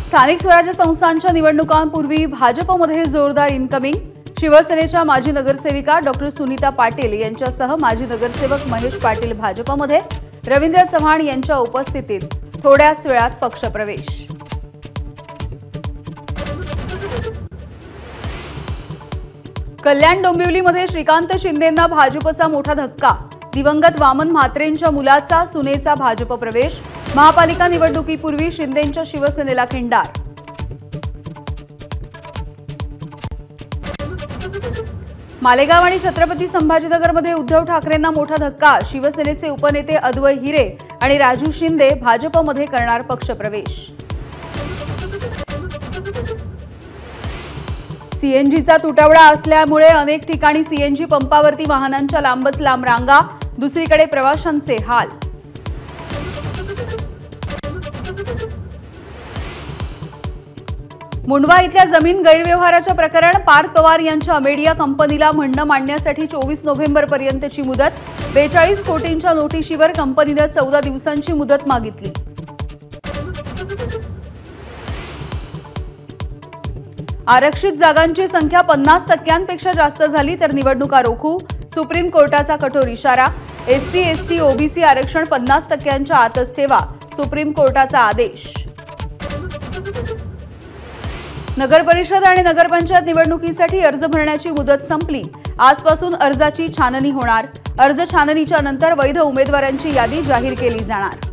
स्थानिक स्वराज्य संस्थांच्या निवडणुकांपूर्वी भाजपमध्ये जोरदार इनकमिंग। शिवसेनेच्या माजी नगरसेविका डॉ. सुनीता पाटील यांच्यासह माजी नगरसेवक महेश पाटील भाजपमध्ये, रवींद्र चव्हाण यांच्या उपस्थितीत थोड्याच वेळात पक्षप्रवेश। कल्याण डोंबिवलीमध्ये श्रीकांत शिंदेंना भाजपचा मोठा धक्का। दिवंगत वामन म्हात्रेंच्या मुलाचा सुनेचा भाजप प्रवेश। महापालिका निवडणुकीपूर्वी शिंदेंच्या शिवसेनेला खिंडार। मालेगाव आणि छत्रपती संभाजीनगरमध्ये उद्धव ठाकरेंना मोठा धक्का। शिवसेनेचे उपनेते अद्वै हिरे आणि राजू शिंदे भाजपमध्ये करणार पक्षप्रवेश। सीएनजीचा तुटवडा असल्यामुळे अनेक ठिकाणी सीएनजी पंपावरती वाहनांच्या लांबच लांब रांगा, दुसरीकडे प्रवाशांचे हाल। मुंडवा इथल्या जमीन गैरव्यवहाराच्या प्रकरण पार्थ पवार यांच्या अमेडिया कंपनीला म्हणणं मांडण्यासाठी 24 नोव्हेंबरपर्यंतची मुदत। 42 कोटींच्या नोटीशीवर कंपनीने 14 दिवसांची मुदत मागितली। आरक्षित जागांची संख्या 50% जास्त झाली तर निवडणुका रोखू, सुप्रीम कोर्टाचा कठोर इशारा। एससी एसटी ओबीसी आरक्षण 50% आतच ठेवा, सुप्रीम कोर्टाचा आदेश। नगर परिषद आणि नगरपंचायत निवडणुकीसाठी अर्ज भरण्याची मुदत संपली। आजपासून अर्जाची छाननी होणार। अर्ज छाननीच्या नंतर वैध उमेदवारांची यादी जाहीर केली जाणार।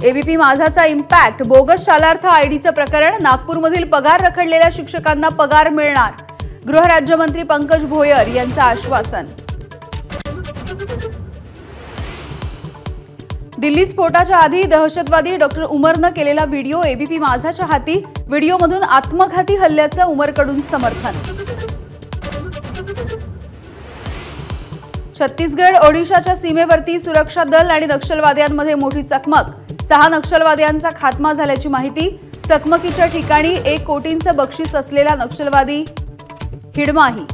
एबीपी माझाचा इम्पॅक्ट, बोगस शालार्थ आयडीचं प्रकरण। नागपूरमधील पगार रखडलेल्या शिक्षकांना पगार मिळणार, गृहराज्यमंत्री पंकज भोयर यांचं आश्वासन। दिल्ली स्फोटाच्या आधी दहशतवादी डॉ. उमरनं केलेला व्हिडिओ एबीपी माझाच्या हाती। व्हिडिओमधून आत्मघाती हल्ल्याचं उमरकडून समर्थन। छत्तीसगड ओडिशाच्या सीमेवरती सुरक्षा दल आणि नक्षलवाद्यांमध्ये मोठी चकमक। 6 नक्षलवाद्यांचा खात्मा झाल्याची माहिती। चकमकीच्या ठिकाणी 1 कोटींचं बक्षीस असलेला नक्षलवादी हिडमाही।